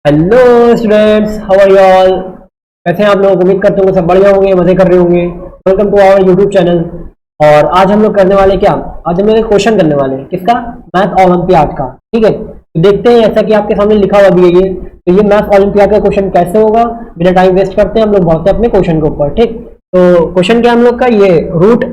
Hello students, how are you all. कैसे हैं आप लोग? उम्मीद करते होंगे सब बढ़िया होंगे, मजे कर रहे होंगे। Welcome to our YouTube channel. और आज हम लोग करने वाले क्या, आज हम लोग एक क्वेश्चन करने वाले हैं। किसका? मैथ ओलंपियाड का। ठीक है, तो देखते हैं, ऐसा कि आपके सामने लिखा हुआ भी है ये। तो ये मैथ ओलंपियाड का क्वेश्चन कैसे होगा, बिना टाइम वेस्ट करते हैं हम लोग बढ़ते हैं अपने क्वेश्चन के ऊपर। ठीक, तो क्वेश्चन क्या हम लोग का, ये रूट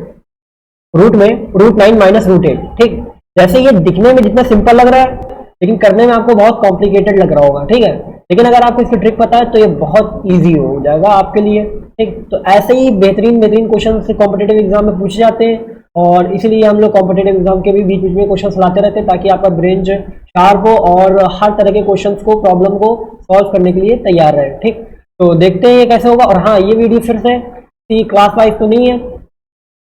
रूट में √9 माइनस √8। ठीक, जैसे ये दिखने में जितना सिंपल लग रहा है, लेकिन करने में आपको बहुत कॉम्प्लिकेटेड लग रहा होगा। ठीक है, लेकिन अगर आपको इसकी ट्रिक पता है तो ये बहुत इजी हो जाएगा आपके लिए। ठीक, तो ऐसे ही बेहतरीन बेहतरीन क्वेश्चन से कॉम्पिटेटिव एग्जाम में पूछे जाते हैं, और इसीलिए हम लोग कॉम्पिटेटिव एग्जाम के भी बीच बीच में क्वेश्चन लाते रहते हैं, ताकि आपका ब्रेन जो शार्प हो और हर तरह के क्वेश्चन को, प्रॉब्लम को सॉल्व करने के लिए तैयार रहे। ठीक, तो देखते हैं ये कैसे होगा। और हाँ, ये वीडियो फिर से क्लास वाइज तो नहीं है,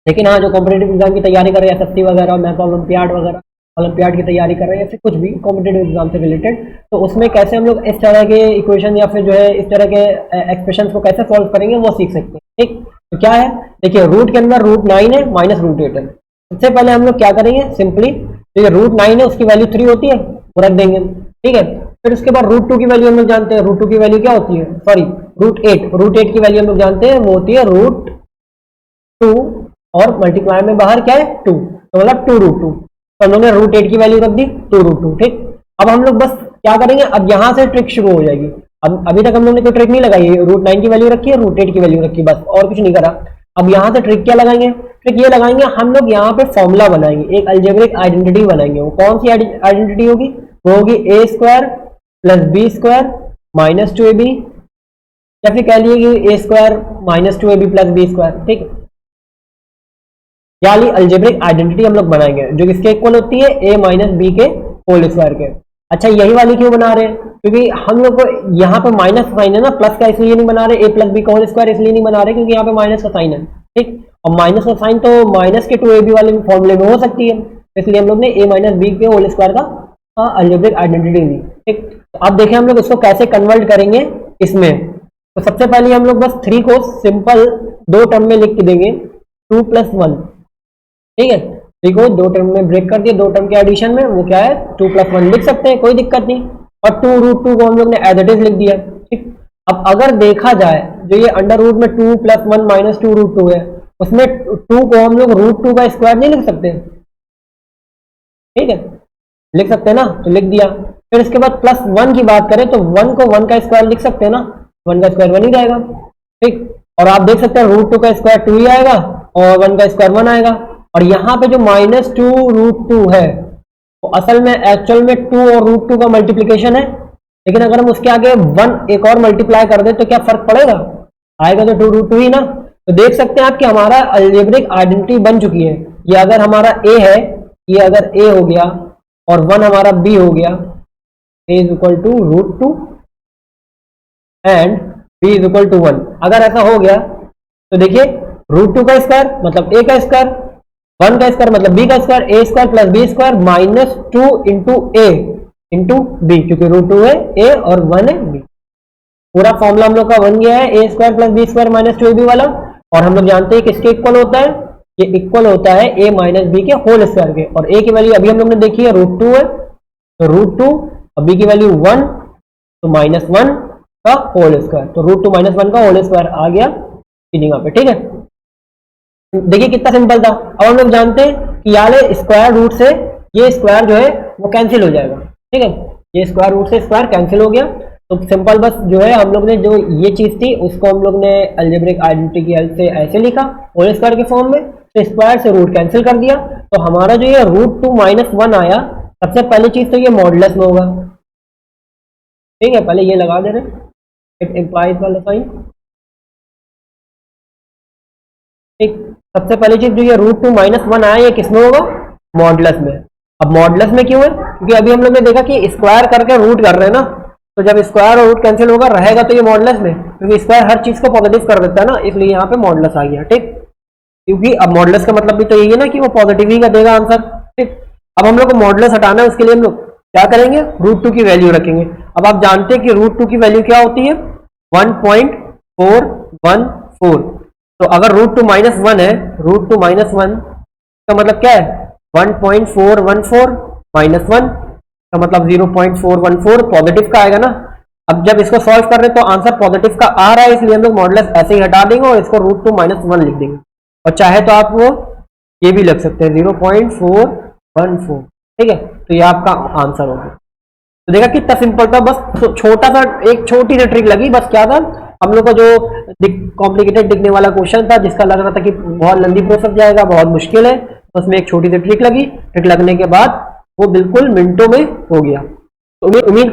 लेकिन हाँ, जो कॉम्पिटेटिव एग्जाम की तैयारी कर रहे हैं, एसएससी वगैरह, मैथ ओलंपियाड वगैरह, ओलंपियाड की तैयारी कर रहे हैं, या फिर कुछ भी कॉम्पिटेटिव एग्जाम से रिलेटेड, तो उसमें कैसे हम लोग इस तरह के इक्वेशन या फिर जो है इस तरह के एक्सप्रेशन को कैसे सॉल्व करेंगे वो सीख सकते हैं। ठीक, तो क्या है, देखिए, रूट के अंदर √9 है माइनस √8 है। सबसे पहले हम लोग क्या करेंगे, सिंपली तो ये √9 है, उसकी वैल्यू 3 होती है, वो रख देंगे। ठीक है, फिर उसके बाद √2 की वैल्यू हम लोग जानते हैं, √2 की वैल्यू क्या होती है, सॉरी √8 की वैल्यू हम लोग जानते हैं, वो होती है √2, और मल्टीप्लाई में बाहर क्या है 2, तो मतलब 2√2। तो हम लोग ने √8 की वैल्यू रख दी 2√2। ठीक, अब हम लोग बस क्या करेंगे, अब यहां से ट्रिक शुरू हो जाएगी। अब अभी तक हम लोग ने कोई ट्रिक नहीं लगाई है, √9 की वैल्यू रखी है, √8 की वैल्यू रखी, बस और कुछ नहीं करा। अब यहां से ट्रिक क्या लगाएंगे, ट्रिक ये लगाएंगे, हम लोग यहाँ पे फॉर्मूला बनाएंगे, एक अलजेब्रिक आइडेंटिटी बनाएंगे। वो कौन सी आइडेंटिटी होगी, वो होगी a² + b² माइनस 2ab, या फिर कह लिए कि a² माइनस 2ab + b²। ठीक, यानी अलजेब्रिक आइडेंटिटी हम लोग बनाएंगे जो किसके इक्वल होती है, a माइनस बी के होल स्क्वायर के। अच्छा, यही वाली क्यों बना रहे हैं, क्योंकि हम लोग को यहाँ पे माइनस साइन है ना, प्लस का इसलिए नहीं बना रहे, a + b का होल स्क्वायर इसलिए नहीं बना रहे क्योंकि यहाँ पे माइनस का साइन है। ठीक, और माइनस का साइन तो माइनस के 2ab वाले फॉर्मूले में हो सकती है, इसलिए हम लोग ने a माइनस बी के होल स्क्वायर का अलजेब्रिक आइडेंटिटी दी। ठीक, तो अब देखें हम लोग इसको कैसे कन्वर्ट करेंगे इसमें। तो सबसे पहले हम लोग बस 3 को सिंपल 2 टर्म में लिख के देंगे, 2 + 1। ठीक है, देखो 2 टर्म में ब्रेक कर दिए, 2 टर्म के एडिशन में, वो क्या है 2 + 1 लिख सकते हैं, कोई दिक्कत नहीं। और 2√2 को हम लोग ने एज इट इज लिख दिया। ठीक, अब अगर देखा जाए, जो ये अंडर रूट में 2 + 1 माइनस 2√2 है, उसमें 2 को हम लोग √2 का स्क्वायर नहीं लिख सकते? ठीक है, लिख सकते हैं ना, तो लिख दिया। फिर इसके बाद +1 की बात करें तो 1 को 1 का स्क्वायर लिख सकते हैं ना, 1 का स्क्वायर 1 ही रहेगा। ठीक, और आप देख सकते हैं √2 का स्क्वायर 2 ही आएगा, और 1 का स्क्वायर 1 आएगा। और यहाँ पे जो -2√2 है, तो असल में एक्चुअल में 2 और √2 का मल्टीप्लीकेशन है, लेकिन अगर हम उसके आगे 1 एक और मल्टीप्लाई कर दे तो क्या फर्क पड़ेगा, आएगा तो 2√2 ही ना। तो देख सकते हैं आप कि हमारा अलजेब्रिक आइडेंटिटी बन चुकी है। ये अगर हमारा a है, ये अगर a हो गया और 1 हमारा b हो गया, a = √2 एंड b = 1। अगर ऐसा हो गया तो देखिए, √2 का स्क्वायर मतलब a का स्क्वायर, 1 का स्क्वायर मतलब b का square, a² + b² minus 2 into a into b, क्योंकि √2 है a और 1 है b। पूरा फॉर्मूला हम लोग का बन गया है, a² + b² माइनस 2ab वाला। और हम लोग जानते हैं किसके इक्वल होता है, ये इक्वल होता है a माइनस बी के होल स्क्वायर के। और a की वैल्यू अभी हम लोग ने देखी है √2 है, तो √2, और b की वैल्यू 1, तो -1 का होल स्क्वायर, तो √2 - 1 का होल स्क्वायर आ गया यहाँ पे। ठीक है, देखिए कितना सिंपल था। अब हम लोग जानते हैं कि यार स्क्वायर रूट से ये स्क्वायर जो है वो कैंसिल हो जाएगा। ठीक है, ये स्क्वायर रूट से स्क्वायर कैंसिल हो गया, तो सिंपल बस जो है हम लोग ने जो ये चीज थी उसको हम लोग ने अलजेब्रिक आइडेंटिटी की हेल्प से ऐसे लिखा होल स्क्वायर के फॉर्म में, तो स्क्वायर से रूट कैंसिल कर दिया। तो हमारा जो ये √2 - 1 आया, सबसे पहली चीज तो ये मॉडुलस में होगा। ठीक है, पहले ये लगा दे रहे, इट इम्प्लाइज वाला साइन। ठीक, सबसे पहली चीज जो ये √2 - 1 आया, ये किसमें होगा, मॉडुलस में। अब मॉडुलस में क्यों है, क्योंकि अभी हम लोग ने देखा कि स्क्वायर करके रूट कर रहे हैं ना, तो जब स्क्वायर और रूट कैंसिल होगा रहेगा तो ये मॉडुलस में, क्योंकि स्क्वायर हर चीज को पॉजिटिव कर देता है ना, इसलिए यहाँ पे मॉडुलस आ गया। ठीक, क्योंकि अब मॉडुलस का मतलब भी तो यही है ना कि वो पॉजिटिव ही का देगा आंसर। ठीक, अब हम लोग को मॉडुलस हटाना है, उसके लिए हम लोग क्या करेंगे, √2 की वैल्यू रखेंगे। अब आप जानते हैं कि √2 की वैल्यू क्या होती है, 1.414। तो अगर √2 - 1 है, √2 - 1 का मतलब क्या है, 1.414 - 1 का मतलब 0.414 पॉजिटिव का आएगा ना। अब जब इसको सॉल्व कर रहे हैं तो आंसर पॉजिटिव का आ रहा है, इसलिए हम लोग मॉडुलस ऐसे ही हटा देंगे और इसको √2 - 1 लिख देंगे। और चाहे तो आप वो ये भी लिख सकते हैं 0.414, ठीक है। तो ये आपका आंसर होगा। तो देखा कितना सिंपल था, बस छोटा सा एक छोटी सी ट्रिक लगी। बस क्या था, हम लोग का जो कॉम्प्लिकेटेड दिखने वाला क्वेश्चन था जिसका लग रहा था कि बहुत लंबी प्रोसेस जाएगा, बहुत मुश्किल है, तो उसमें एक छोटी सी ट्रिक लगी। ट्रिक लगने के बाद वो बिल्कुल मिनटों में हो गया। तो उम्मीद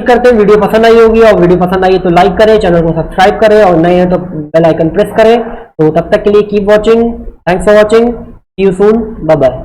करते हैं वीडियो पसंद आई होगी, और वीडियो पसंद आई तो लाइक करें, चैनल को सब्सक्राइब करें, और नए हैं तो बेल आइकन प्रेस करें। तो तब तक के लिए keep watching, thanks for watching, see you soon, bye bye.